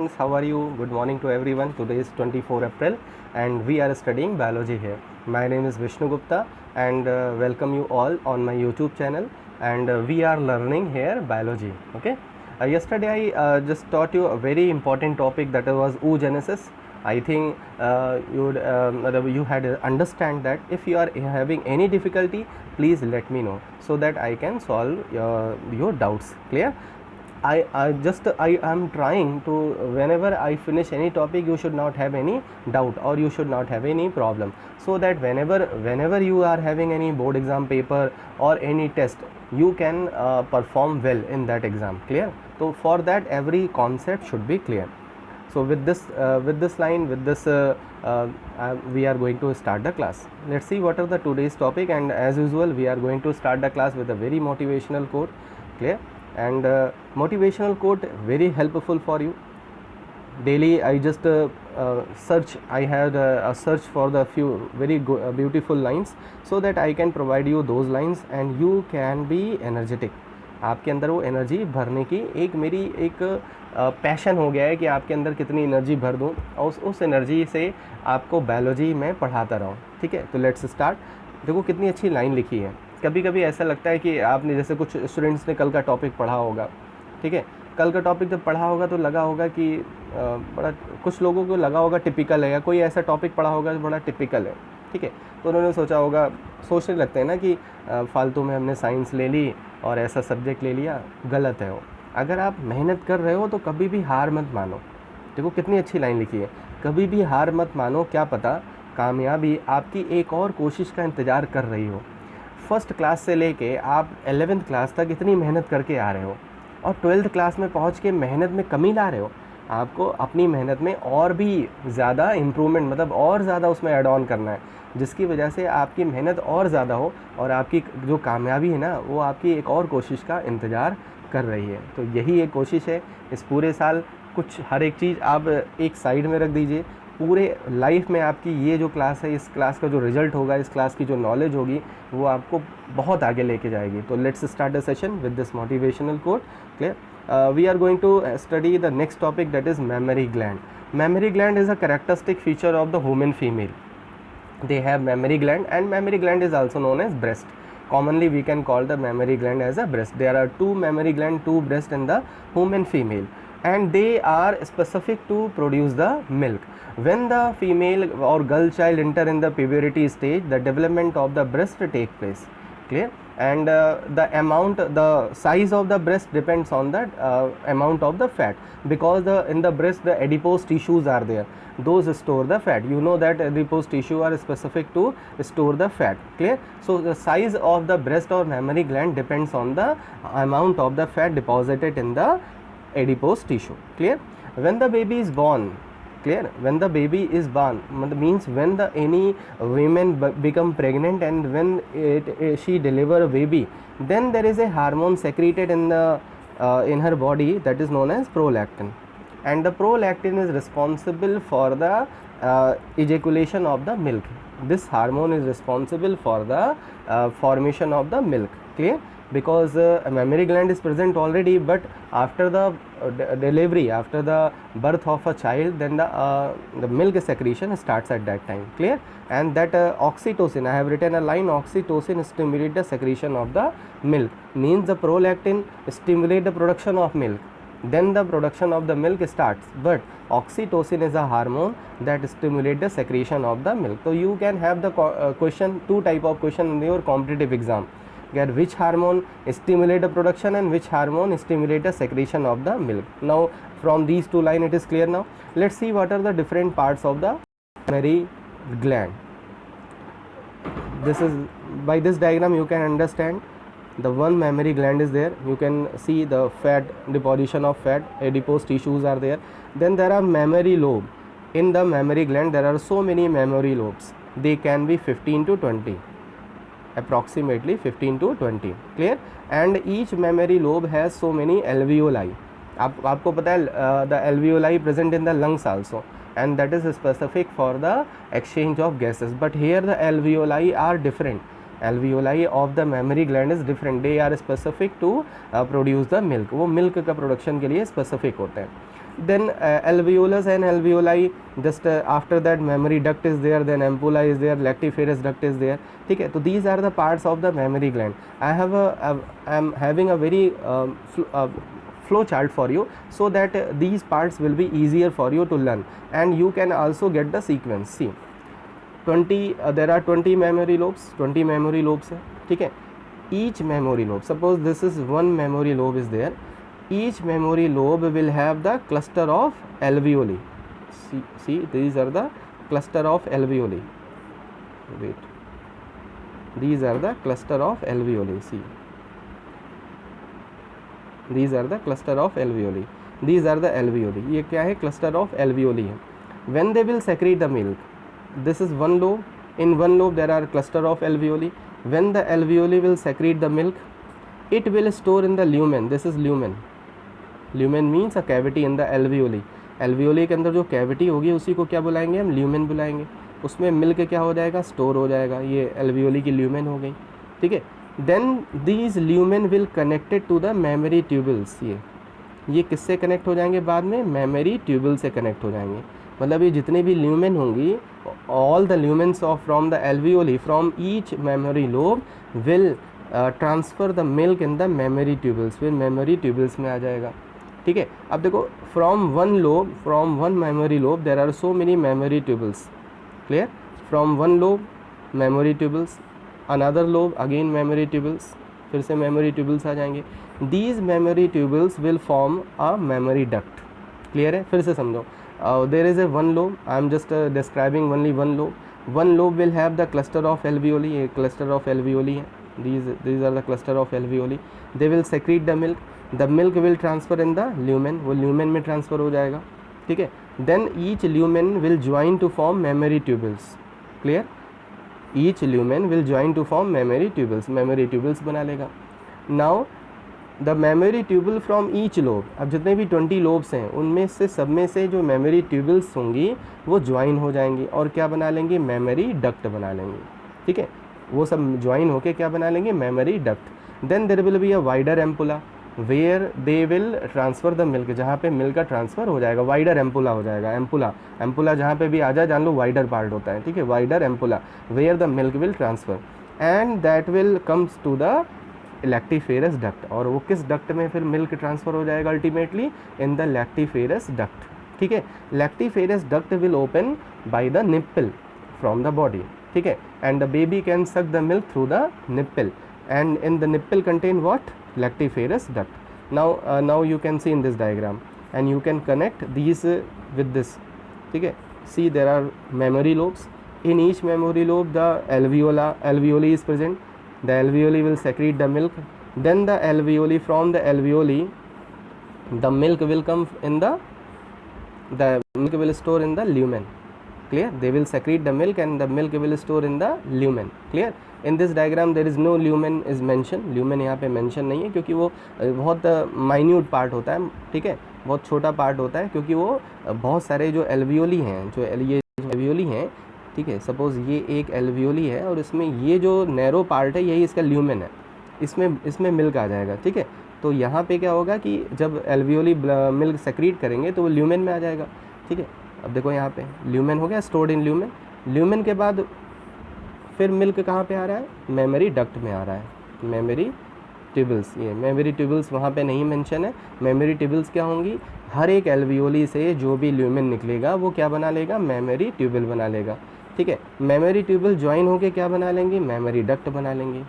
Friends, how are you? Good morning to everyone. Today is 24 April and we are studying biology here. My name is Vishnu Gupta and welcome you all on my YouTube channel, and we are learning here biology. Okay. Yesterday I just taught you a very important topic, that was oogenesis. I think you had understand that. If you are having any difficulty, please let me know so that I can solve your doubts. Clear? I am trying to, whenever I finish any topic, you should not have any doubt or you should not have any problem, so that whenever you are having any board exam paper or any test, you can perform well in that exam. Clear? So for that, every concept should be clear. So with this line, with this we are going to start the class. Let's see what are the today's topic, and as usual we are going to start the class with a very motivational quote. Clear? And motivational quote very helpful for you. Daily I just search, I had a search for the few very beautiful lines, so that I can provide you those lines and you can be energetic. आपके अंदर वो energy भरने की एक मेरी एक passion हो गया है कि आपके अंदर कितनी एनर्जी भर दूं और उस एनर्जी से आपको बायोलॉजी में पढ़ाता रहूं. ठीक है, तो लेट्स स्टार्ट. देखो कितनी अच्छी लाइन लिखी है. कभी कभी ऐसा लगता है कि आपने, जैसे कुछ स्टूडेंट्स ने कल का टॉपिक पढ़ा होगा. ठीक है, कल का टॉपिक जब पढ़ा होगा तो लगा होगा कि बड़ा, कुछ लोगों को लगा होगा टिपिकल है, या कोई ऐसा टॉपिक पढ़ा होगा जो बड़ा टिपिकल है. ठीक है, तो उन्होंने सोचा होगा, सोचने लगते हैं ना कि फालतू में हमने साइंस ले ली और ऐसा सब्जेक्ट ले लिया. गलत है वो. अगर आप मेहनत कर रहे हो तो कभी भी हार मत मानो. देखो कितनी अच्छी लाइन लिखी है, कभी भी हार मत मानो, क्या पता कामयाबी आपकी एक और कोशिश का इंतज़ार कर रही हो. फर्स्ट क्लास से लेके आप 11th क्लास तक इतनी मेहनत करके आ रहे हो और 12th क्लास में पहुंच के मेहनत में कमी ला रहे हो. आपको अपनी मेहनत में और भी ज़्यादा इम्प्रूवमेंट, मतलब और ज़्यादा उसमें ऐड ऑन करना है, जिसकी वजह से आपकी मेहनत और ज़्यादा हो और आपकी जो कामयाबी है ना, वो आपकी एक और कोशिश का इंतज़ार कर रही है. तो यही एक कोशिश है इस पूरे साल. कुछ हर एक चीज़ आप एक साइड में रख दीजिए. पूरे लाइफ में आपकी ये जो क्लास है, इस क्लास का जो रिजल्ट होगा, इस क्लास की जो नॉलेज होगी, वो आपको बहुत आगे लेके जाएगी. तो let's start the session with this motivational quote. Clear? We are going to study the next topic, that is mammary gland. Mammary gland is a characteristic feature of the human female. They have mammary gland, and mammary gland is also known as breast. Commonly we can call the mammary gland as a breast. There are two mammary gland, two breast in the human female, and they are specific to produce the milk. When the female or girl child enter in the puberty stage, the development of the breast take place. Clear? And the size of the breast depends on the amount of the fat, because in the breast the adipose tissues are there, those store the fat. You know that adipose tissue are specific to store the fat. Clear? So the size of the breast or mammary gland depends on the amount of the fat deposited in the adipose tissue. Clear? When the baby is born, clear, when the baby is born means when the any women become pregnant, and when she deliver a baby, then there is a hormone secreted in the in her body, that is known as prolactin, and the prolactin is responsible for the ejaculation of the milk. This hormone is responsible for the formation of the milk. Clear? Because a mammary gland is present already, but after the delivery, after the birth of a child, then the milk secretion starts at that time. Clear? And that oxytocin, I have written a line, oxytocin stimulate the secretion of the milk, means the prolactin stimulate the production of milk, then the production of the milk starts. But oxytocin is a hormone that stimulate the secretion of the milk. So you can have the question, two type of question in your competitive exam, which hormone stimulate the production and which hormone stimulate the secretion of the milk. Now from these two lines it is clear. Now let's see what are the different parts of the mammary gland. This is, by this diagram you can understand, the one mammary gland is there. You can see the fat, deposition of fat, adipose tissues are there. Then there are mammary lobe. In the mammary gland there are so many mammary lobes. They can be 15 to 20, approximately 15 to 20. Clear? And each mammary lobe has so many alveoli. आपको पता है the alveoli present in the lungs also, and that is specific for the exchange of gases. But here the alveoli are different. Alveoli of the mammary gland is different. They are specific to produce the milk. वो milk का production के लिए specific होते हैं. then alveolus and alveoli, just after that mammary duct is there, then ampulla is there, lactiferous duct is there. ठीक है, तो these are the parts of the mammary gland. I am having a very flow chart for you, so that these parts will be easier for you to learn, and you can also get the sequence. See, 20 there are 20 mammary lobes, 20 mammary lobes है, ठीक है. Each memory lobe, suppose this is one memory lobe is there, each memory lobe will have the cluster of alveoli. See, these are the cluster of alveoli. Wait, these are the cluster of alveoli. See, these are the cluster of alveoli. These are the alveoli. ये क्या है? cluster of alveoli है. When they will secrete the milk, this is one lobe. In one lobe there are cluster of alveoli. When the alveoli will secrete the milk, it will store in the lumen. This is lumen. Lumen means a cavity in the alveoli. Alveoli के अंदर जो cavity होगी उसी को क्या बुलाएंगे हम? lumen बुलाएंगे. उसमें मिल्क क्या हो जाएगा? स्टोर हो जाएगा. ये alveoli की lumen हो गई, ठीक है. Then these lumen will connected to the mammary tubules. ये किससे कनेक्ट हो जाएंगे बाद में? mammary tubule से कनेक्ट हो जाएंगे. मतलब ये जितने भी ल्यूमेन होंगी, all the lumens of from the alveoli from each mammary lobe will transfer the milk in the mammary tubules. फिर mammary tubules में आ जाएगा, ठीक है. अब देखो, from one lobe, from one mammary lobe there are so many mammary tubules. Clear? From one lobe mammary tubules, another lobe again mammary tubules, फिर से mammary tubules आ जाएंगे. These mammary tubules will form a mammary duct. Clear है? फिर से समझो. There is a one lobe. I am just describing only one lobe. One lobe will have the cluster of alveoli. A cluster of alveoli है. These are the cluster of alveoli. They will secrete the milk. The milk will transfer in the lumen. वो lumen में transfer हो जाएगा, ठीक है. Then each lumen will join to form mammary tubules. Clear? Each lumen will join to form mammary tubules. Mammary tubules बना लेगा. Now the mammary tubule from each lobe. अब जितने भी 20 लोब्स हैं उनमें से सब में से जो मेमोरी ट्यूबल्स होंगी वो ज्वाइन हो जाएंगी और क्या बना लेंगे? मेमोरी डक्ट बना लेंगे, ठीक है. वो सब ज्वाइन होके क्या बना लेंगे? Mammary duct. Then there will be a wider ampulla where they will transfer the milk. जहाँ पे मिल्क का ट्रांसफ़र हो जाएगा वाइडर एम्पुला हो जाएगा. एम्पुला जहाँ पे भी आ जाए जान लो वाइडर पार्ट होता है, ठीक है. Wider ampulla where the milk will transfer, and that will comes to the lactiferous duct. और वो किस डक्ट में फिर मिल्क ट्रांसफ़र हो जाएगा? Ultimately in the lactiferous duct, ठीक है. Lactiferous duct will open by the nipple from the body, ठीक है. And the baby can suck the milk through the nipple, and in the nipple contain what? Lactiferous duct. now you can see in this diagram and you can connect these with this, ठीक है. see there are mammary lobes. in each mammary lobe the alveoli is present. The alveoli will secrete the milk. Then the alveoli, from the alveoli the milk will come in the milk will store in the lumen. Clear? They will secrete the milk and the milk will store in the lumen. Clear? In this diagram there is no lumen is mentioned. lumen यहाँ पे mention नहीं है क्योंकि वो बहुत minute part होता है, ठीक है. बहुत छोटा part होता है क्योंकि वो बहुत सारे जो alveoli हैं, जो ये alveoli हैं, ठीक है. सपोज़ ये एक एल्वियोली है और इसमें ये जो नैरो पार्ट है यही इसका ल्यूमेन है. इसमें मिल्क आ जाएगा, ठीक है. तो यहाँ पे क्या होगा कि जब एल्वियोली मिल्क सेक्रीट करेंगे तो वो ल्यूमेन में आ जाएगा, ठीक है. अब देखो यहाँ पे ल्यूमेन हो गया, स्टोर्ड इन ल्यूमेन. ल्यूमेन के बाद फिर मिल्क कहाँ पे आ रहा है? मेमोरी डक्ट में आ रहा है. मेमोरी ट्यूबल्स, ये मेमोरी ट्यूबल्स वहाँ पे नहीं मेंशन है. मेमोरी ट्यूबल्स क्या होंगी? हर एक एल्वियोली से जो भी ल्यूमेन निकलेगा वो क्या बना लेगा? मेमोरी ट्यूबल बना लेगा, ठीक है. मेमोरी ट्यूबल ज्वाइन होके क्या बना लेंगे? मेमोरी डक्ट बना लेंगे,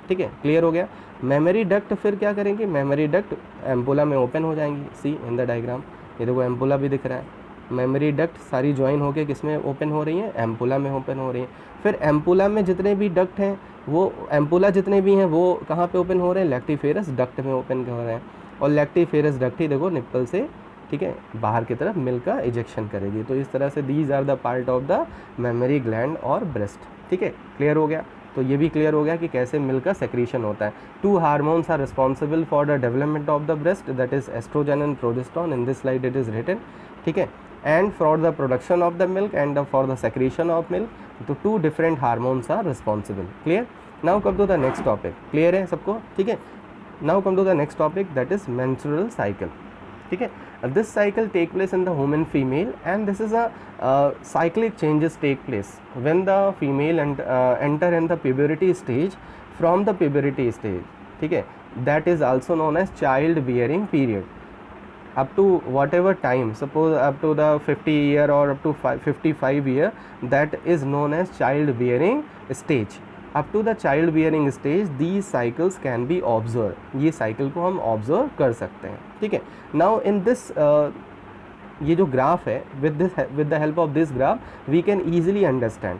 ठीक है. क्लियर हो गया? मेमोरी डक्ट फिर क्या करेंगे? मेमोरी डक्ट एम्पुला में ओपन हो जाएंगी. सी इन द डायग्राम, ये देखो एम्पुला भी दिख रहा है. मेमोरी डक्ट सारी ज्वाइन होके किस में ओपन हो रही हैं? एम्पुला में ओपन हो रही हैं. फिर एम्पुला में जितने भी डक्ट हैं वो एम्पुला जितने भी हैं वो कहाँ पे ओपन हो रहे हैं? लैक्टिफेरस डक्ट में ओपन हो रहे हैं. और लैक्टिफेरस डक्ट ही देखो निप्पल से, ठीक है, बाहर की तरफ मिल्क का इजेक्शन करेगी. तो इस तरह से these are the part of the mammary gland और ब्रेस्ट, ठीक है. क्लियर हो गया? तो ये भी क्लियर हो गया कि कैसे मिल्क का सेक्रीशन होता है. 2 hormones are responsible for the development of the breast, that is estrogen and progesterone. In this slide it is written, ठीक है. And for the production of the milk and for the secretion of milk, तो 2 different hormones are responsible. Clear? Now come to the next topic. Clear है सबको? ठीक है. Now come to the next topic that is menstrual cycle. ठीक है. This cycle take place in the womb and female, and this is a cyclic changes take place when the female enter in the puberty stage. From the puberty stage, ठीक है, that is also known as child bearing period. Up to whatever time, suppose up to the 50 year or up to 55 year, that is known as child bearing stage. Up to the child bearing stage these cycles can be observed. ये cycle को हम observe कर सकते हैं, ठीक है. Now in this ये जो graph है, with the help of this graph we can easily understand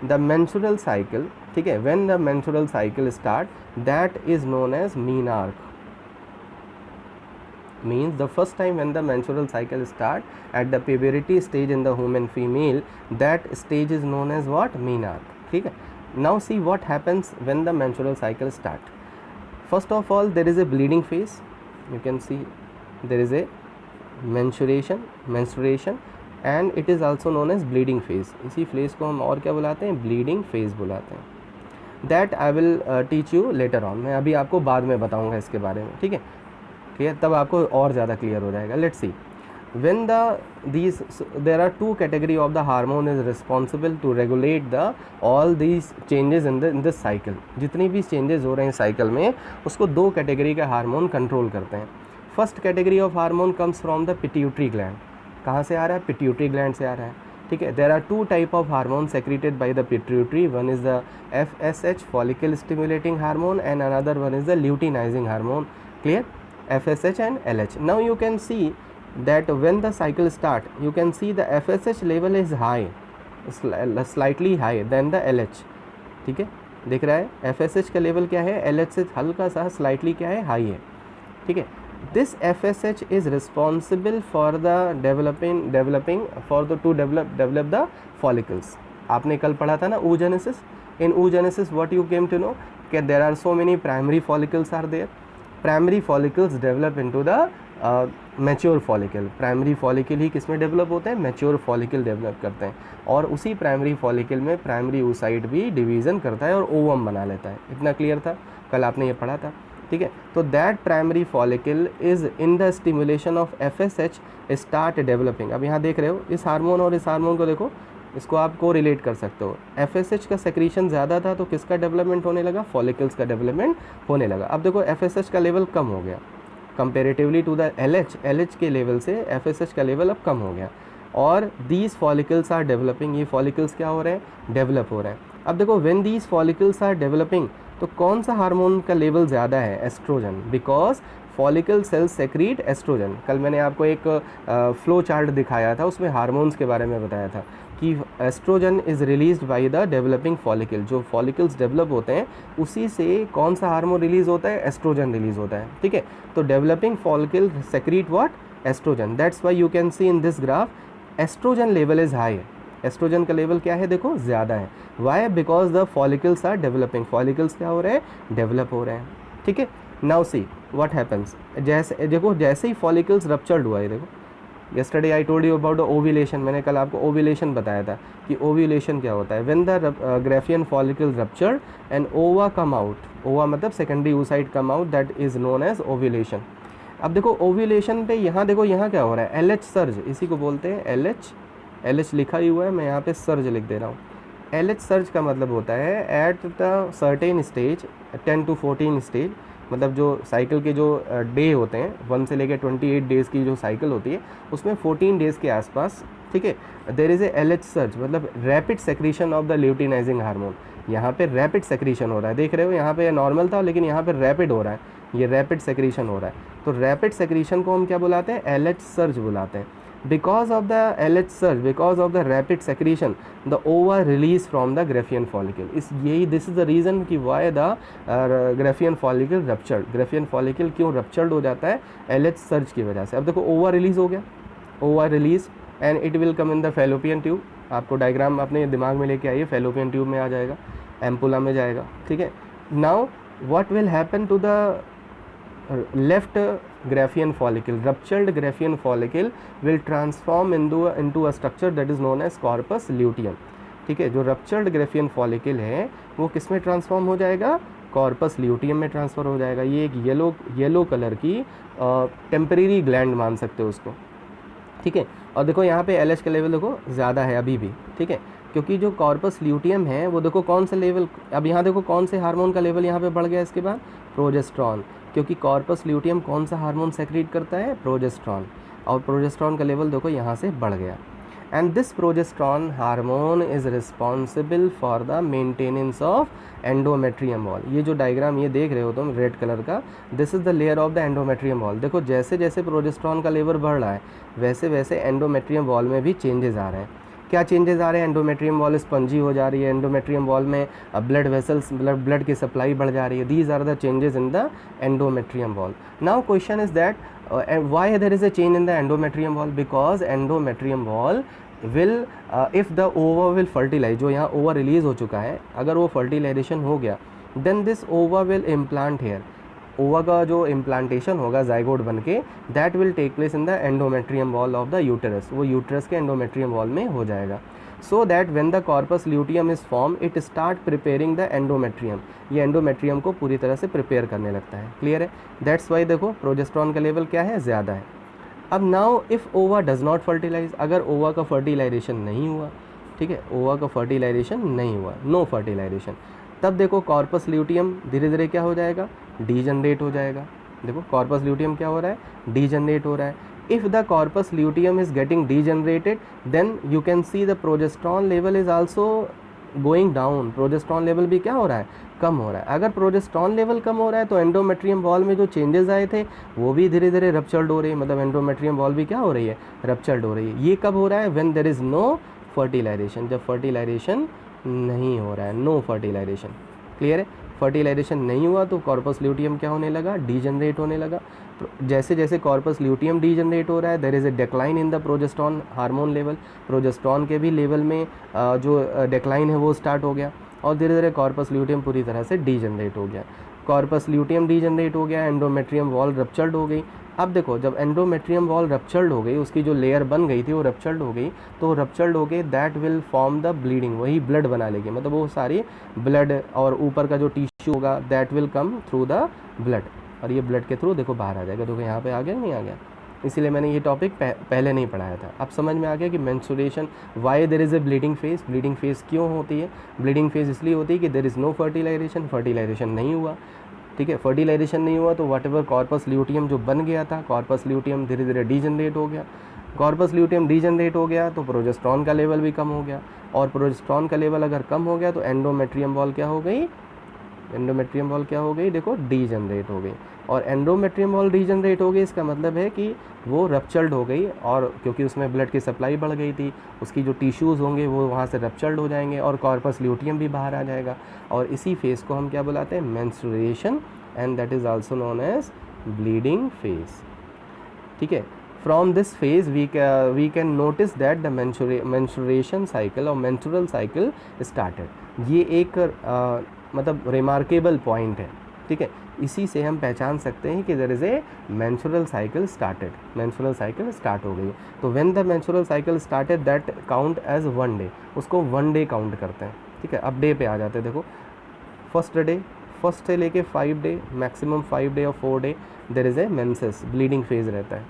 the menstrual cycle, ठीक है. When the menstrual cycle start, that is known as menarche. Means the first time when the menstrual cycle start at the puberty stage in the human female, that stage is known as what? Menarche, ठीक है. Now see what happens when the menstrual cycle start. First of all there is a bleeding phase. You can see there is a menstruation and it is also known as bleeding phase. इसी phase को हम और क्या बुलाते हैं? bleeding phase बुलाते हैं. That I will teach you later on. मैं अभी आपको बाद में बताऊंगा इसके बारे में, ठीक है. क्लियर, तब आपको और ज़्यादा क्लियर हो जाएगा. Let's see, when there are two category of the hormone is responsible to regulate all these changes in this cycle. जितनी भी changes हो रहे हैं cycle में, उसको दो कैटेगरी का हार्मोन कंट्रोल करते हैं. First category of hormone comes from the pituitary gland. कहाँ से आ रहा है? पिट्यूटरी ग्लैंड से आ रहा है, ठीक है. There are two type of hormone secreted by the pituitary. One is the FSH follicle stimulating hormone and another one is the luteinizing hormone. Clear? FSH and LH. Now you can see that when the cycle start, you can see the FSH level is high, slightly high than the LH, ठीक है. दिख रहा है FSH का level क्या है? LH से हल्का सा स्लाइटली क्या है? हाई है, ठीक है. This FSH is responsible for the developing for the to develop the follicles. आपने कल पढ़ा था ना oogenesis. In oogenesis what you came to know? that there are so many primary follicles are there. Primary follicles develop into the mature follicle. Primary follicle ही किस में develop होते हैं? मैच्योर फॉलिकल डेवलप करते हैं. और उसी प्राइमरी फॉलिकल में प्राइमरी oocyte भी डिवीज़न करता है और ओवम बना लेता है. इतना क्लियर था? कल आपने ये पढ़ा था, ठीक है. तो that primary follicle is in the stimulation of FSH start developing. अब यहाँ देख रहे हो इस हार्मोन और इस हार्मोन को देखो, इसको आप को रिलेट कर सकते हो. FSH का सेक्रीशन ज़्यादा था तो किसका डेवलपमेंट होने लगा? फॉलिकल्स का डेवलपमेंट होने लगा. अब देखो FSH का लेवल कम हो गया कंपेरेटिवली टू द LH के लेवल से FSH का लेवल अब कम हो गया और दीज फॉलिकल्स आर डेवलपिंग. ये फॉलिकल्स क्या हो रहे हैं? डेवलप हो रहे हैं. अब देखो when these follicles are developing, तो कौन सा हार्मोन का लेवल ज़्यादा है? Estrogen. Because follicle cells secrete estrogen. कल मैंने आपको एक फ्लो चार्ट दिखाया था, उसमें हार्मोन्स के बारे में बताया था कि estrogen is released by the developing follicle. जो फॉलिकल्स डेवलप होते हैं उसी से कौन सा हार्मोन रिलीज़ होता है? एस्ट्रोजन रिलीज़ होता है, ठीक है. तो developing follicle secrete what? Estrogen. That's why you can see in this graph estrogen level is high. Estrogen का लेवल क्या है? देखो ज़्यादा है. Why? Because the follicles are developing. Follicles क्या हो रहे हैं? डेवलप हो रहे हैं, ठीक है. Now see what happens. जैसे देखो जैसे ही फॉलिकल्स रप्चर्ड हुआ है, देखो yesterday I told you about the ovulation. मैंने कल आपको ovulation बताया था कि ovulation क्या होता है. when the Graafian follicle ruptured and ova come out, ova मतलब secondary oocyte come out, that is known as ovulation. अब देखो ovulation पे यहाँ देखो यहाँ क्या हो रहा है? LH सर्ज, इसी को बोलते हैं LH लिखा ही हुआ है, मैं यहाँ पे सर्ज लिख दे रहा हूँ. LH सर्ज का मतलब होता है at the certain stage 10 to 14 stage, मतलब जो साइकिल के जो डे होते हैं 1 से लेकर 28 डेज़ की जो साइकिल होती है उसमें 14 डेज़ के आसपास, ठीक है, there is a LH surge, मतलब rapid secretion of the luteinizing hormone. यहाँ पे रैपिड सेक्रीशन हो रहा है, देख रहे हो यहाँ पे नॉर्मल था लेकिन यहाँ पे रैपिड हो रहा है, ये रैपिड सेक्रीशन हो रहा है. तो रैपिड सेक्रीशन को हम क्या बुलाते हैं? LH सर्ज बुलाते हैं. Because of the LH surge, because of the rapid secretion, the ova release from the Graafian follicle. This is the reason कि why the Graafian follicle ruptured. Graafian follicle क्यों ruptured हो जाता है? LH surge की वजह से. अब देखो ova release हो गया, ova release and it will come in the fallopian tube. आपको डायग्राम अपने दिमाग में लेके आइए, fallopian tube में आ जाएगा, एम्पुला में जाएगा, ठीक है. Now what will happen to the left Graafian follicle? Ruptured Graafian follicle will transform into a structure that is known as corpus luteum, ठीक है. जो ruptured Graafian follicle है वो किस में ट्रांसफॉर्म हो जाएगा? कॉर्पस ल्यूटियम में ट्रांसफ़र हो जाएगा. ये एक येलो कलर की टेम्परेरी ग्लैंड मान सकते हो उसको, ठीक है। और देखो यहाँ पे LH का लेवल देखो ज़्यादा है अभी भी, ठीक है, क्योंकि जो कॉर्पस ल्यूटियम है वो देखो कौन सा लेवल, अब यहाँ देखो कौन से हार्मोन का लेवल यहाँ पे बढ़ गया इसके बाद, प्रोजेस्टेरॉन, क्योंकि कॉर्पस ल्यूटियम कौन सा हार्मोन सेक्रेट करता है, प्रोजेस्टेरॉन, और प्रोजेस्टेरॉन का लेवल देखो यहाँ से बढ़ गया। And this progesterone hormone is responsible for the maintenance of endometrium wall. ये जो डायग्राम ये देख रहे हो तुम रेड कलर का, this is the layer of the endometrium wall. देखो जैसे जैसे प्रोजेस्टेरॉन का लेवल बढ़ रहा है वैसे वैसे एंडोमेट्रियम वॉल में भी चेंजेस आ रहे हैं। क्या चेंजेस आ रहे हैं, एंडोमेट्रियम वॉल स्पंजी हो जा रही है, एंडोमेट्रियम वॉल में ब्लड वेसल्स ब्लड की सप्लाई बढ़ जा रही है। These are the changes in the endometrium wall. Now question is that why there is a change in the endometrium wall, because endometrium wall will if the ova will fertilize, जो यहाँ ova release हो चुका है अगर वो fertilisation हो गया then this ova will implant here, ओवा का जो इम्प्लांटेशन होगा जाइगोट बन के that will take place in the endometrium wall of the uterus, वो यूटेरस के एंडोमेट्रियम वॉल में हो जाएगा। So that when the corpus luteum is form it start preparing the endometrium, ये एंडोमेट्रियम को पूरी तरह से प्रिपेयर करने लगता है। क्लियर है, दैट्स वाई देखो प्रोजेस्टेरॉन का लेवल क्या है, ज़्यादा है। अब नाउ इफ़ ओवा डज नॉट फर्टिलाइज, अगर ओवा का फर्टिलाइजेशन नहीं हुआ, ठीक है, ओवा का फर्टिलाइजेशन नहीं हुआ, नो फर्टिलाइजेशन, तब देखो कॉर्पस ल्यूटियम धीरे धीरे क्या हो जाएगा, डीजनरेट हो जाएगा। देखो कॉर्पस ल्यूटियम क्या हो रहा है, डीजनरेट हो रहा है। If the corpus luteum is getting degenerated then you can see the progesterone level is also going down, progesterone level भी क्या हो रहा है, कम हो रहा है। अगर प्रोजेस्टेरॉन लेवल कम हो रहा है तो एंडोमेट्रियम वॉल में जो चेंजेस आए थे वो भी धीरे धीरे रप्चर्ड हो रही है, मतलब एंडोमेट्रियम वॉल भी क्या हो रही है, रप्चर्ड हो रही है। ये कब हो रहा है, when there is no fertilization, जब फर्टिलाइजेशन नहीं हो रहा है, नो फर्टिलाइजेशन। क्लियर है, फर्टिलाइजेशन नहीं हुआ तो कॉर्पस ल्यूटियम क्या होने लगा, डीजनरेट होने लगा। जैसे जैसे कॉर्पस ल्यूटियम डीजनरेट हो रहा है there is a decline in the progesterone hormone level, progesterone के भी लेवल में जो डिक्लाइन है वो स्टार्ट हो गया और धीरे धीरे कॉर्पस ल्यूटियम पूरी तरह से डीजनरेट हो गया। कॉर्पस ल्यूटियम डीजनरेट हो गया, एंडोमेट्रियम वॉल रप्चर्ड हो गई। अब देखो जब एंडोमेट्रियम वॉल रप्चर्ड हो गई, उसकी जो लेयर बन गई थी वो रप्चर्ड हो गई, तो रप्चर्ड हो गई that will form the bleeding, वही ब्लड बना लेगी, मतलब वो सारी ब्लड और ऊपर का जो टिश्यू होगा that will come through the blood, और ये ब्लड के थ्रू देखो बाहर आ जाएगा। देखो यहाँ पे आ गया नहीं आ गया, इसीलिए मैंने ये टॉपिक पहले नहीं पढ़ाया था। अब समझ में आ गया कि menstruation why there is a bleeding phase, bleeding phase क्यों होती है, ब्लीडिंग फेज इसलिए होती है कि there is no fertilization, fertilization नहीं हुआ, ठीक है, फर्टिलाइजेशन नहीं हुआ तो वट एवर कॉर्पस ल्यूटियम जो बन गया था, कॉर्पस ल्यूटियम धीरे धीरे डीजनरेट हो गया। कॉर्पस ल्यूटियम डीजनरेट हो गया तो प्रोजेस्टेरॉन का लेवल भी कम हो गया, और प्रोजेस्टेरॉन का लेवल अगर कम हो गया तो एंडोमेट्रियम वॉल क्या हो गई, एंडोमेट्रियम वॉल क्या हो गई, देखो डीजनरेट हो गई। और एंडोमेट्रियम वॉल डीजनरेट हो गई इसका मतलब है कि वो रप्चर्ड हो गई, और क्योंकि उसमें ब्लड की सप्लाई बढ़ गई थी, उसकी जो टिश्यूज़ होंगे वो वहाँ से रप्चर्ड हो जाएंगे और कॉर्पस ल्यूटियम भी बाहर आ जाएगा, और इसी फेज़ को हम क्या बुलाते हैं, menstruation, and that is also known as bleeding phase. ठीक है, from this phase we can notice that the menstruation cycle और मेंस्ट्रुअल साइकिल स्टार्टेड। ये एक मतलब रिमार्केबल पॉइंट है, ठीक है, इसी से हम पहचान सकते हैं कि there is a menstrual cycle started, menstrual cycle start हो गई। तो when the menstrual cycle started that count as 1 day, उसको 1 डे काउंट करते हैं। ठीक है, अब डे पे आ जाते हैं। देखो फर्स्ट डे, फर्स्ट से लेके 5 डे, मैक्सिमम 5 डे और 4 day there is a menses, bleeding phase रहता है।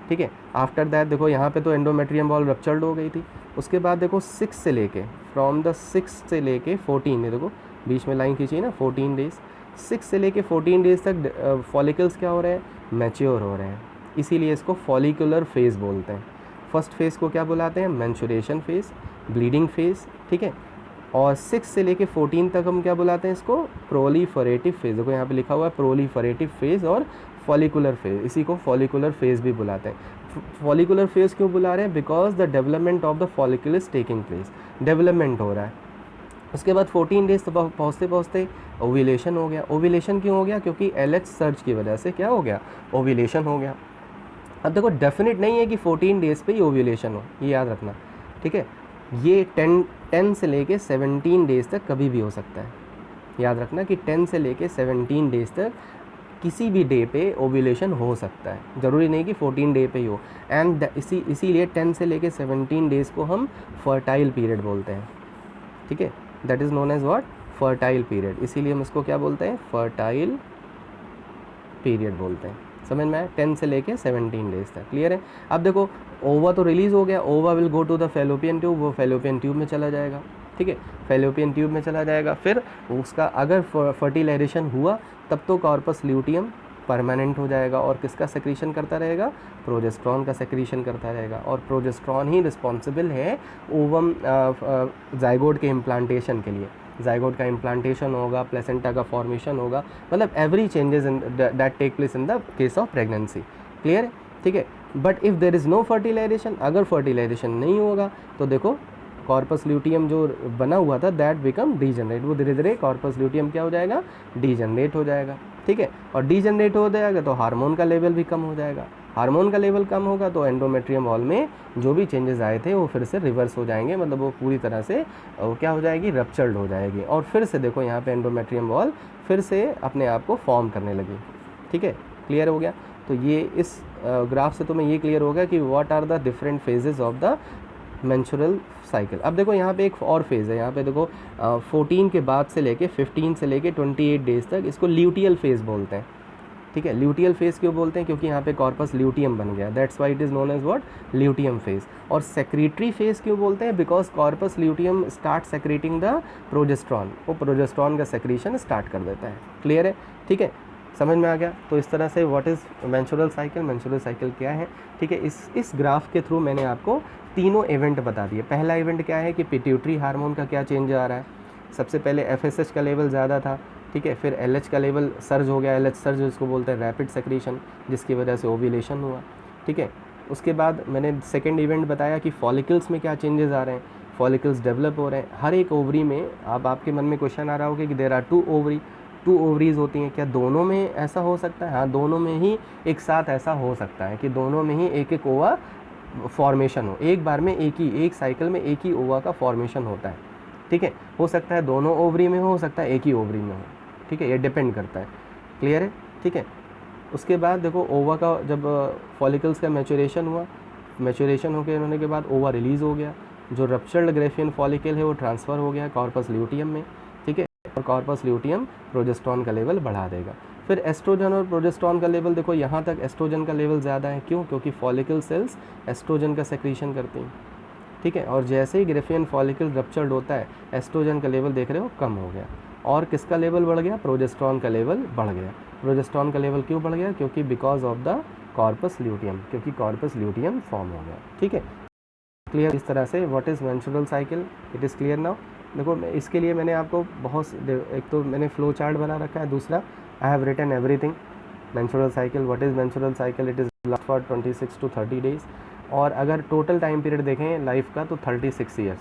ठीक है, आफ्टर दैट देखो यहाँ पे तो एंडोमेट्रियम वॉल रप्चर्ड हो गई थी, उसके बाद देखो 6 से लेके, फ्रॉम द 6 से लेके 14, देखो बीच में लाइन खींची ना, 14 डेज, 6 से लेके 14 डेज तक फॉलिकल्स क्या हो रहे हैं, मैच्योर हो रहे हैं, इसीलिए इसको फॉलिकुलर फेज़ बोलते हैं। फर्स्ट फेज़ को क्या बुलाते हैं, मेंस्ट्रुएशन फेज़, ब्लीडिंग फेज़। ठीक है, और 6 से लेके 14 तक हम क्या बुलाते हैं इसको, प्रोलीफरेटिव फेज़। देखो यहाँ पे लिखा हुआ है प्रोलीफरेटिव फेज़ और फॉलिकुलर फेज़, इसी को फॉलिकुलर फेज़ भी बुलाते हैं। फॉलिकुलर फेज़ क्यों बुला रहे हैं, because the development of the follicle is taking place, development हो रहा है। उसके बाद 14 डेज तो पहुँचते पहुँचते ओव्यूलेशन हो गया। ओव्यूलेशन क्यों हो गया, क्योंकि LH सर्च की वजह से क्या हो गया, ओव्यूलेशन हो गया। अब देखो डेफिनेट नहीं है कि 14 डेज़ पे ही ओव्यूलेशन हो, ये याद रखना। ठीक है, ये 10 से लेके 17 डेज़ तक कभी भी हो सकता है। याद रखना कि 10 से लेके 17 डेज़ तक किसी भी डे पे ओव्यूलेशन हो सकता है, ज़रूरी नहीं कि 14 डे पे ही हो। एंड इसीलिए 10 से लेके 17 डेज़ को हम फर्टाइल पीरियड बोलते हैं। ठीक है, that is known as what, fertile period, इसीलिए हम इसको क्या बोलते हैं, फर्टाइल पीरियड बोलते हैं। समझ में आया, 10 से लेके 17 डेज़ तक। क्लियर है। अब देखो ओवा तो रिलीज़ हो गया, ova will go to the fallopian tube, वो फेलोपियन ट्यूब में चला जाएगा, ठीक है, फेलोपियन ट्यूब में चला जाएगा। फिर उसका अगर फर्टिलाइजेशन हुआ तब तो कॉर्पस ल्यूटियम परमानेंट हो जाएगा और किसका सेक्रीशन करता रहेगा, प्रोजेस्ट्रॉन का सेक्रीशन करता रहेगा। और प्रोजेस्ट्रॉन ही रिस्पॉन्सिबल है ओवम जाइगोट के इम्प्लांटेशन के लिए। जाइगोट का इम्प्लांटेशन होगा, प्लेसेंटा का फॉर्मेशन होगा, मतलब every changes in that take place in the case of pregnancy. Clear है, ठीक है। But if there is no fertilization, अगर फर्टिलाइजेशन नहीं होगा तो देखो कॉर्पस ल्यूटियम जो बना हुआ था दैट बिकम डीजनरेट, वो धीरे धीरे कॉर्पस ल्यूटियम क्या हो जाएगा, डीजनरेट हो जाएगा, ठीक है। और डीजनरेट हो जाएगा तो हार्मोन का लेवल भी कम हो जाएगा, हार्मोन का लेवल कम होगा तो एंडोमेट्रियम वॉल में जो भी चेंजेस आए थे वो फिर से रिवर्स हो जाएंगे, मतलब वो पूरी तरह से क्या हो जाएगी, रप्चर्ड हो जाएगी। और फिर से देखो यहाँ पे एंडोमेट्रियम वॉल फिर से अपने आप को फॉर्म करने लगी, ठीक है। क्लियर हो गया। तो ये इस ग्राफ से तुम्हें ये क्लियर हो गया कि what are the different phases of the menstrual cycle. अब देखो यहाँ पे एक और फेज़ है, यहाँ पे देखो 14 के बाद से लेके 15 से लेके 28 डेज तक, इसको ल्यूटियल फेज़ बोलते हैं, ठीक है। ल्यूटियल फेज़ क्यों बोलते हैं, क्योंकि यहाँ पे कॉर्पस ल्यूटियम बन गया, that's why it is known as what, luteum phase. और सेक्रेटरी फेज़ क्यों बोलते हैं, because corpus luteum start secreting the progesterone, वो प्रोजेस्ट्रॉन का सेक्रीशन स्टार्ट कर देता है। क्लियर है, ठीक है, समझ में आ गया। तो इस तरह से what is menstrual cycle, menstrual cycle क्या है, ठीक है। इस ग्राफ के थ्रू मैंने आपको तीनों इवेंट बता दिए। पहला इवेंट क्या है कि पिट्यूटरी हार्मोन का क्या चेंज आ रहा है, सबसे पहले एफएसएच का लेवल ज़्यादा था, ठीक है, फिर एलएच का लेवल सर्ज हो गया, एलएच सर्ज जिसको बोलते हैं रैपिड सेक्रीशन, जिसकी वजह से ओव्यूलेशन हुआ, ठीक है। उसके बाद मैंने सेकंड इवेंट बताया कि फॉलिकल्स में क्या चेंजेस आ रहे हैं, फॉलिकल्स डेवलप हो रहे हैं हर एक ओवरी में। अब आपके मन में क्वेश्चन आ रहा होगा कि देयर आर टू ओवरीज होती हैं, क्या दोनों में ऐसा हो सकता है? हाँ, दोनों में ही एक साथ ऐसा हो सकता है कि दोनों में ही एक एक ओवा फॉर्मेशन हो, एक बार में एक साइकिल में एक ही ओवा का फॉर्मेशन होता है, ठीक है। हो सकता है दोनों ओवरी में हो सकता है एक ही ओवरी में हो, ठीक है, ये डिपेंड करता है। क्लियर है, ठीक है। उसके बाद देखो ओवा का जब फॉलिकल्स का मैचुरेशन हुआ, मैचुरेशन होने के बाद ओवा रिलीज़ हो गया, जो रप्चर्ड ग्रेफियन फॉलिकल है वो ट्रांसफ़र हो गया कॉर्पस ल्यूटियम में, ठीक है। और कॉर्पस ल्यूटियम प्रोजेस्ट्रॉन का लेवल बढ़ा देगा। फिर एस्ट्रोजन और प्रोजेस्ट्रॉन का लेवल देखो, यहाँ तक एस्ट्रोजन का लेवल ज़्यादा है, क्यों? क्योंकि फॉलिकल सेल्स एस्ट्रोजन का सेक्रीशन करती हैं, ठीक है। और जैसे ही ग्रेफियन फॉलिकल रप्चर्ड होता है एस्ट्रोजन का लेवल देख रहे हो कम हो गया, और किसका लेवल बढ़ गया? प्रोजेस्ट्रॉन का लेवल बढ़ गया। प्रोजेस्ट्रॉन का लेवल क्यों बढ़ गया? क्योंकि because of the corpus luteum, क्योंकि कॉर्पस ल्यूटियम फॉर्म हो गया, ठीक है। क्लियर? इस तरह से what is menstrual cycle, it is clear now. देखो इसके लिए मैंने आपको एक तो मैंने फ्लो चार्ट बना रखा है, दूसरा I have written everything. Menstrual cycle, what is menstrual cycle, it is last for 26 to 30 days. और अगर टोटल टाइम पीरियड देखें लाइफ का तो 36 ईयर्स,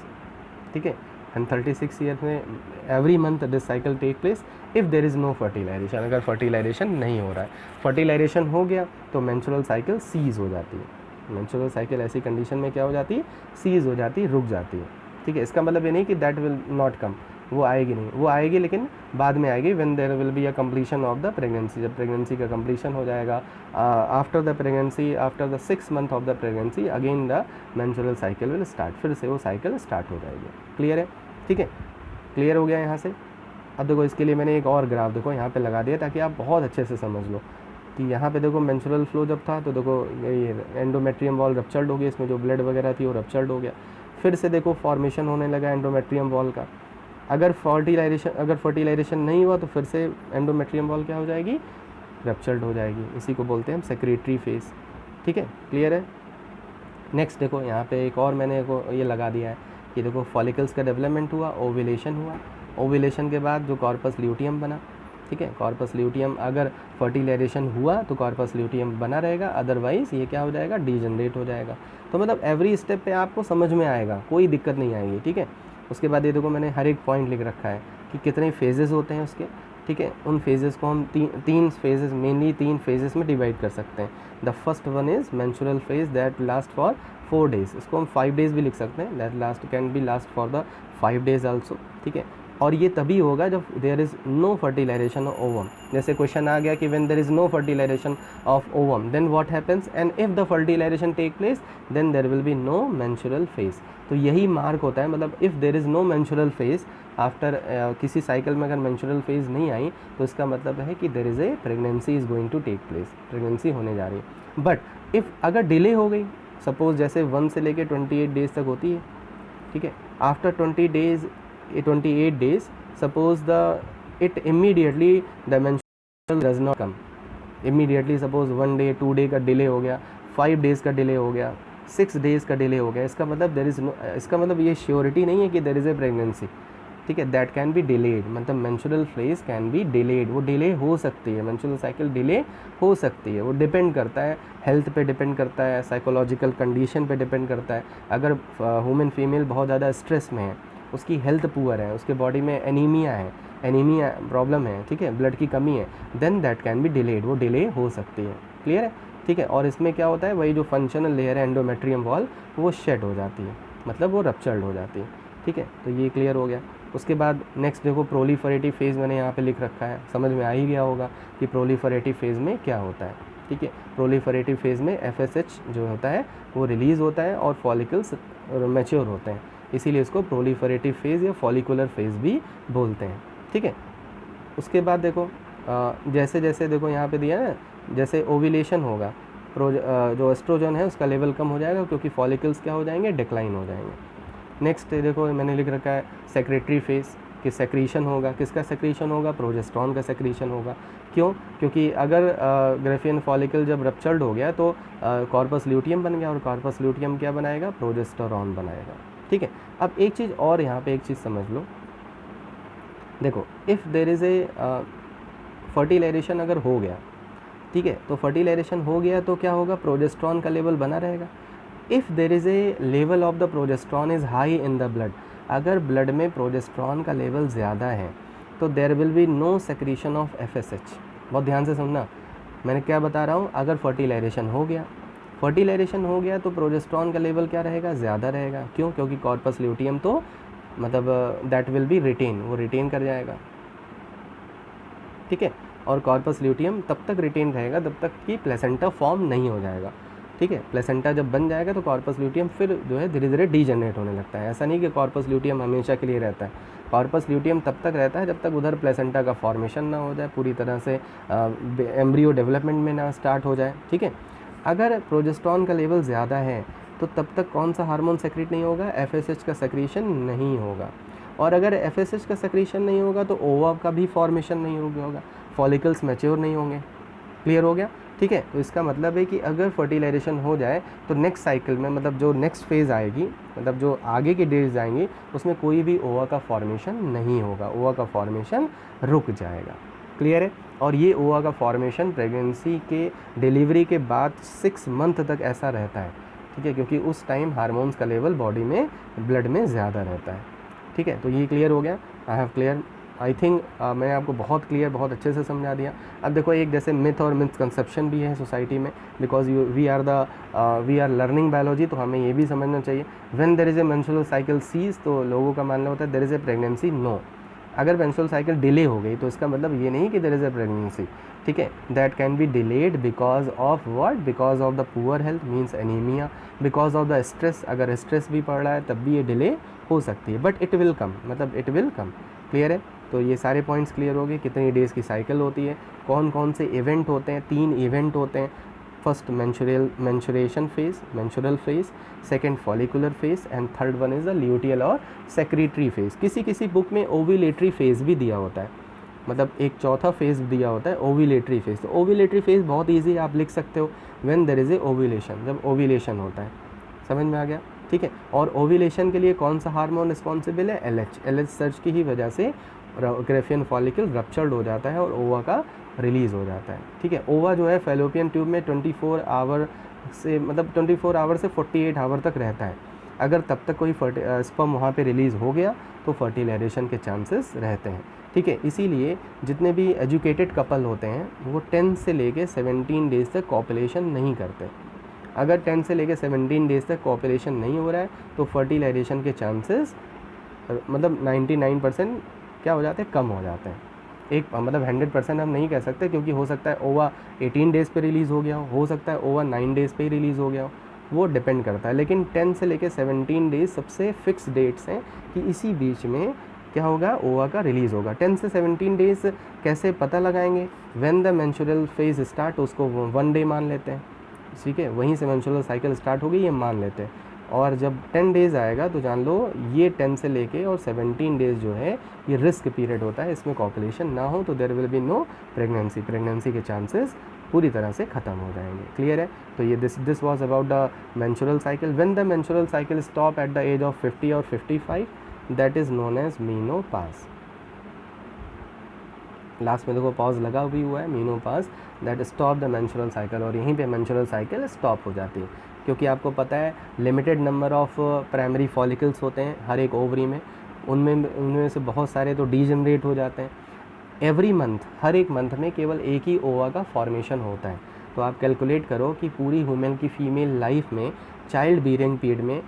ठीक है। एंड 36 ईयर्स में every month this cycle take place if there is no fertilization. अगर fertilization नहीं हो रहा है, फर्टिलाइजेशन हो गया तो मेंस्ट्रुअल साइकिल सीज हो जाती है। मेंस्ट्रुअल साइकिल ऐसी कंडीशन में क्या हो जाती है? सीज हो जाती है, रुक जाती है, ठीक है। इसका मतलब ये नहीं कि दैट विल नॉट कम, वो आएगी नहीं, वो आएगी लेकिन बाद में आएगी, when there will be a completion of the pregnancy, जब प्रेगनेंसी का कंप्लीशन हो जाएगा। After the pregnancy, after the 6 month of the pregnancy again the menstrual cycle will start, फिर से वो साइकिल स्टार्ट हो जाएगी। क्लियर है, ठीक है, क्लियर हो गया यहाँ से। अब देखो इसके लिए मैंने एक और ग्राफ देखो यहाँ पे लगा दिया ताकि आप बहुत अच्छे से समझ लो कि यहाँ पे देखो मेंस्ट्रुअल फ्लो जब था तो देखो ये एंडोमेट्रियम वॉल रप्चर्ड हो गया, इसमें जो ब्लड वगैरह थी वो रप्चर्ड हो गया। फिर से देखो फॉर्मेशन होने लगा एंडोमेट्रियम वॉल का। अगर फर्टिलाइजेशन नहीं हुआ तो फिर से एंडोमेट्रियम वॉल क्या हो जाएगी? रप्चर्ड हो जाएगी। इसी को बोलते हैं हम सेक्रेटरी फेज, ठीक है। क्लियर है। नेक्स्ट देखो यहाँ पे एक और मैंने ये लगा दिया है कि देखो फॉलिकल्स का डेवलपमेंट हुआ, ओव्यूलेशन हुआ, ओव्यूलेशन के बाद जो कॉर्पस ल्यूटियम बना, ठीक है। कॉर्पस ल्यूटियम अगर फर्टिलाइजेशन हुआ तो कॉर्पस ल्यूटियम बना रहेगा, अदरवाइज़ ये क्या हो जाएगा? डीजनरेट हो जाएगा। तो मतलब एवरी स्टेप पे आपको समझ में आएगा, कोई दिक्कत नहीं आएगी, ठीक है। उसके बाद ये देखो मैंने हर एक पॉइंट लिख रखा है कि कितने फेजेस होते हैं उसके, ठीक है। उन फेजेस को हम तीन फेजेस, मेनली 3 फेजेस में डिवाइड कर सकते हैं। The first one is menstrual phase that last for 4 days, इसको हम 5 days भी लिख सकते हैं, that last can be last for the 5 days also, ठीक है। और ये तभी होगा जब there is no fertilization of ovum. जैसे क्वेश्चन आ गया कि when there is no fertilization of ovum then what happens, and if the fertilization take place then there will be no menstrual phase. तो यही मार्क होता है, मतलब if there is no menstrual phase after किसी cycle में अगर menstrual phase नहीं आई तो इसका मतलब है कि there is a pregnancy is going to take place, pregnancy होने जा रही है। बट इफ़ अगर डिले हो गई, सपोज़ जैसे 1 से लेके 28 डेज़ तक होती है, ठीक है। After 28 days suppose it immediately the menstrual does not come immediately. Suppose 1 day 2 day का डिले हो गया, 5 डेज़ का डिले हो गया, 6 डेज़ का डिले हो गया, इसका मतलब ये श्योरिटी नहीं है कि देयर इज़ ए प्रेगनेंसी, ठीक है। दैट कैन बी डिलेड, मतलब menstrual phase can be delayed, वो डिले हो सकती है, मेंस्ट्रुअल साइकिल डिले हो सकती है। वो डिपेंड करता है हेल्थ पे, डिपेंड करता है साइकोलॉजिकल कंडीशन पे, डिपेंड करता है। अगर ह्यूमन फीमेल बहुत ज़्यादा स्ट्रेस में है, उसकी हेल्थ पुअर है, उसके बॉडी में एनीमिया प्रॉब्लम है, ठीक है, ब्लड की कमी है, then that can be delayed, वो डिले हो सकती है। क्लियर है, ठीक है। और इसमें क्या होता है, वही जो फंक्शनल लेयर है एंडोमेट्रियम वॉल, वो शेड हो जाती है, मतलब वो रप्चर्ड हो जाती है, ठीक है। तो ये क्लियर हो गया। उसके बाद नेक्स्ट देखो प्रोलीफरेटिव फेज़ मैंने यहाँ पे लिख रखा है, समझ में आ ही गया होगा कि प्रोलीफरेटिव फेज़ में क्या होता है, ठीक है। प्रोलीफरेटिव फेज़ में FSH जो होता है वो रिलीज़ होता है और फॉलिकल्स मैच्योर होते हैं, इसीलिए इसको प्रोलीफरेटिव फेज़ या फॉलिकुलर फेज़ भी बोलते हैं, ठीक है। उसके बाद देखो जैसे जैसे देखो यहाँ पे दिया है, जैसे ओव्यूलेशन होगा, जो एस्ट्रोजन है उसका लेवल कम हो जाएगा, क्योंकि फॉलिकल्स क्या हो जाएंगे, डिक्लाइन हो जाएंगे। नेक्स्ट देखो मैंने लिख रखा है सेक्रेटरी फेज, कि सेक्रीशन होगा, किसका सेक्रीशन होगा, प्रोजेस्टेरॉन का सेक्रीशन होगा। क्यों? क्योंकि अगर ग्राफियन फॉलिकल जब रप्चर्ड हो गया तो कॉर्पस ल्यूटियम बन गया, और कॉर्पस ल्यूटियम क्या बनाएगा, प्रोजेस्टेरॉन बनाएगा, ठीक है। अब एक चीज़ और यहाँ पे एक चीज़ समझ लो, देखो if there is a fertilization अगर हो गया, ठीक है, तो फर्टिलाइजेशन हो गया तो क्या होगा, प्रोजेस्टेरॉन का लेवल बना रहेगा। If there is a level of the progesterone is high in the blood, अगर ब्लड में प्रोजेस्टेरॉन का लेवल ज़्यादा है तो there will be no secretion of FSH। बहुत ध्यान से सुनना, मैंने क्या बता रहा हूँ, अगर फर्टिलाइजेशन हो गया तो प्रोजेस्टेरॉन का लेवल क्या रहेगा, ज़्यादा रहेगा। क्यों? क्योंकि कॉर्पस ल्यूटियम तो मतलब दैट विल बी रिटेन, वो रिटेन कर जाएगा, ठीक है। और कॉर्पस ल्यूटियम तब तक रिटेन रहेगा जब तक कि प्लेसेंटा फॉर्म नहीं हो जाएगा, ठीक है। प्लेसेंटा जब बन जाएगा तो कॉर्पस ल्यूटियम फिर जो है धीरे धीरे डीजनरेट होने लगता है। ऐसा नहीं कि कॉर्पस ल्यूटियम हमेशा के लिए रहता है, कॉर्पस ल्यूटियम तब तक रहता है जब तक उधर प्लेसेंटा का फॉर्मेशन ना हो जाए, पूरी तरह से एम्ब्रियो डेवलपमेंट में ना स्टार्ट हो जाए, ठीक है। अगर प्रोजेस्टेरॉन का लेवल ज़्यादा है तो तब तक कौन सा हार्मोन सेक्रेट नहीं होगा, FSH का सेक्रीशन नहीं होगा। और अगर FSH का सेक्रीशन नहीं होगा तो ओवा का भी फॉर्मेशन नहीं होगा, फॉलिकल्स मैच्योर नहीं होंगे। क्लियर हो गया, ठीक है। तो इसका मतलब है कि अगर फर्टिलाइजेशन हो जाए तो नेक्स्ट साइकिल में, मतलब जो नेक्स्ट फेज़ आएगी, मतलब जो आगे की डेज आएंगी, उसमें कोई भी ओवा का फॉर्मेशन नहीं होगा, ओवा का फॉर्मेशन रुक जाएगा। क्लियर है। और ये ओवा का फॉर्मेशन प्रेगनेंसी के डिलीवरी के बाद 6 मंथ तक ऐसा रहता है, ठीक है, क्योंकि उस टाइम हार्मोन्स का लेवल बॉडी में, ब्लड में ज़्यादा रहता है, ठीक है। तो ये क्लियर हो गया, I have clear, I think मैंने आपको बहुत क्लियर, बहुत अच्छे से समझा दिया। अब देखो एक जैसे मिथ और मिसकंसेप्शन भी है सोसाइटी में, because we are learning biology, तो हमें ये भी समझना चाहिए when there is a menstrual cycle cease, तो लोगों का मानना होता है there is a pregnancy. No, अगर मेंस्ट्रुअल साइकिल डिले हो गई तो इसका मतलब ये नहीं कि देयर इज़ ए प्रेगनेंसी, ठीक है। That can be delayed because of what, because of the poor health means anaemia, because of the stress, अगर स्ट्रेस भी पड़ रहा है तब भी ये डिले हो सकती है, बट इट विल कम, मतलब इट विल कम। क्लियर है। तो ये सारे पॉइंट्स क्लियर हो गए, कितनी डेज़ की साइकिल होती है, कौन कौन से इवेंट होते हैं, 3 इवेंट होते हैं, first menstruation phase, menstrual phase, second follicular phase, and third one is the luteal और सेक्रेटरी फेज। किसी किसी बुक में ओव्यूलेटरी फेज भी दिया होता है, मतलब एक चौथा फेज दिया होता है ओव्यूलेटरी फेज। तो ओव्यूलेटरी फेज बहुत ईजी आप लिख सकते हो, when there is a ovulation, जब ओव्यूलेशन होता है। समझ में आ गया, ठीक है। और ओव्यूलेशन के लिए कौन सा हार्मोन रिस्पॉन्सिबल है, LH सर्च की ही वजह से ग्राफियन फॉलिकल रप्चर्ड हो जाता है और ओवा का रिलीज़ हो जाता है, ठीक है। ओवा जो है फैलोपियन ट्यूब में 24 आवर से, मतलब 24 आवर से 48 आवर तक रहता है। अगर तब तक कोई स्पर्म वहाँ पे रिलीज़ हो गया तो फर्टिलाइजेशन के चांसेस रहते हैं, ठीक है। इसीलिए जितने भी एजुकेटेड कपल होते हैं वो 10 से लेके 17 डेज़ तक कॉपुलेशन नहीं करते। अगर 10 से लेके 17 डेज़ तक कॉपुलेशन नहीं हो रहा है तो फर्टिलाइजेशन के चांसेस मतलब 99% क्या हो जाते हैं, कम हो जाते हैं। एक मतलब 100% हम नहीं कह सकते, क्योंकि हो सकता है ओवा 18 डेज़ पे रिलीज़ हो गया हो सकता है ओवा 9 डेज़ पे ही रिलीज़ हो गया हो, वो डिपेंड करता है। लेकिन 10 से लेके 17 डेज़ सबसे फिक्स डेट्स हैं कि इसी बीच में क्या होगा, ओवा का रिलीज़ होगा। 10 से 17 डेज़ कैसे पता लगाएंगे, when the menstrual phase start, उसको 1 डे मान लेते हैं, ठीक है, वहीं से मेंस्ट्रुअल साइकिल स्टार्ट होगी ये मान लेते हैं, और जब 10 डेज़ आएगा तो जान लो ये 10 से लेके और 17 डेज़ जो है ये रिस्क पीरियड होता है, इसमें कॉपुलेशन ना हो तो there will be no pregnancy के चांसेस पूरी तरह से ख़त्म हो जाएंगे। क्लियर है? तो ये this was about the menstrual cycle. When the menstrual cycle stop at the age of 50 और 55 that is known as menopause. Last में देखो पॉज लगा भी हुआ है, menopause that stop the menstrual cycle, और यहीं पे मेंस्ट्रुअल साइकिल स्टॉप हो जाती है, क्योंकि आपको पता है limited number of primary follicles होते हैं हर एक ओवरी में, उनमें से बहुत सारे तो डीजनरेट हो जाते हैं। एवरी मंथ, हर एक मंथ में केवल एक ही ओवा का फॉर्मेशन होता है। तो आप कैलकुलेट करो कि पूरी ह्यूमन की फीमेल लाइफ में चाइल्ड बीयरिंग पीरियड में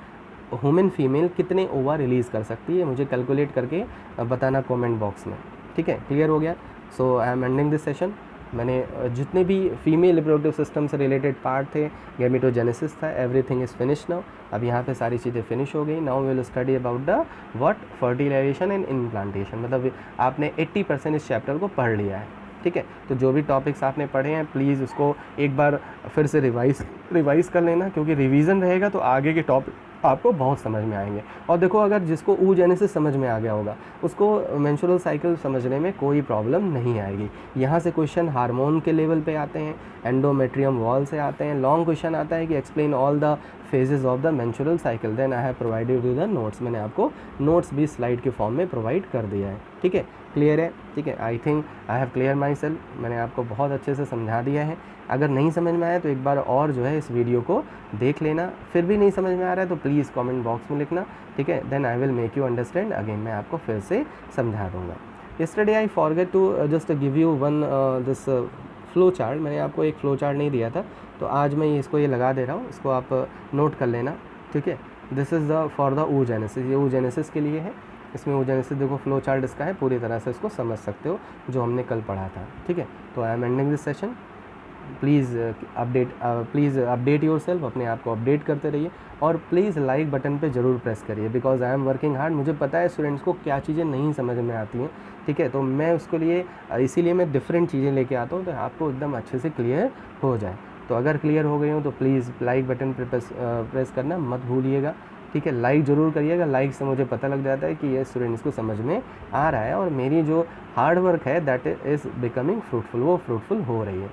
ह्यूमन फीमेल कितने ओवा रिलीज़ कर सकती है, मुझे कैलकुलेट करके बताना कमेंट बॉक्स में। ठीक है, क्लियर हो गया? So I am ending this session. मैंने जितने भी फीमेल रिप्रोडक्टिव सिस्टम से रिलेटेड पार्ट थे, गैमेटोजेनेसिस था, एवरीथिंग इज़ फिनिश नाउ। अब यहाँ पे सारी चीज़ें फिनिश हो गई। Now we will study about the what fertilisation and implantation, मतलब आपने 80% इस चैप्टर को पढ़ लिया है। ठीक है, तो जो भी टॉपिक्स आपने पढ़े हैं प्लीज़ उसको एक बार फिर से रिवाइज़ कर लेना, क्योंकि रिवीजन रहेगा तो आगे के टॉपिक आपको बहुत समझ में आएंगे। और देखो, अगर जिसको oogenesis समझ में आ गया होगा उसको मेंस्ट्रुअल साइकिल समझने में कोई प्रॉब्लम नहीं आएगी। यहाँ से क्वेश्चन हार्मोन के लेवल पे आते हैं, एंडोमेट्रियम वॉल से आते हैं, लॉन्ग क्वेश्चन आता है कि explain all the phases of the menstrual cycle, then I have provided you the notes. मैंने आपको नोट्स भी स्लाइड के फॉर्म में प्रोवाइड कर दिया है। ठीक है, क्लियर है? ठीक है, I think I have clear my self, मैंने आपको बहुत अच्छे से समझा दिया है। अगर नहीं समझ में आया तो एक बार और जो है इस वीडियो को देख लेना, फिर भी नहीं समझ में आ रहा है तो प्लीज़ कमेंट बॉक्स में लिखना। ठीक है, then I will make you understand again, मैं आपको फिर से समझा दूँगा। Yesterday I forget to just give you one this flow chart, मैंने आपको एक फ्लो चार्ट नहीं दिया था, तो आज मैं इसको ये लगा दे रहा हूँ, इसको आप नोट कर लेना। ठीक है, this is the for the oogenesis, ये oogenesis के लिए है। इसमें oogenesis देखो फ्लो चार्ट इसका है, पूरी तरह से इसको समझ सकते हो जो हमने कल पढ़ा था। ठीक है, तो आई am ending this session. Please update yourself, अपने आप को अपडेट करते रहिए, और प्लीज़ लाइक बटन पे ज़रूर प्रेस करिए, because I am working hard. मुझे पता है स्टूडेंट्स को क्या चीज़ें नहीं समझ में आती हैं। ठीक है, तो मैं उसके लिए इसीलिए मैं डिफरेंट चीज़ें लेके आता हूँ तो आपको एकदम अच्छे से क्लियर हो जाए। तो अगर क्लियर हो गई हो तो प्लीज़ लाइक बटन पर प्रेस करना मत भूलिएगा। ठीक है, लाइक ज़रूर करिएगा, लाइक से मुझे पता लग जाता है कि ये स्टूडेंट्स को समझ में आ रहा है और मेरी जो हार्ड वर्क है दैट इज़ बिकमिंग फ्रूटफुल, वो फ्रूटफुल हो रही है।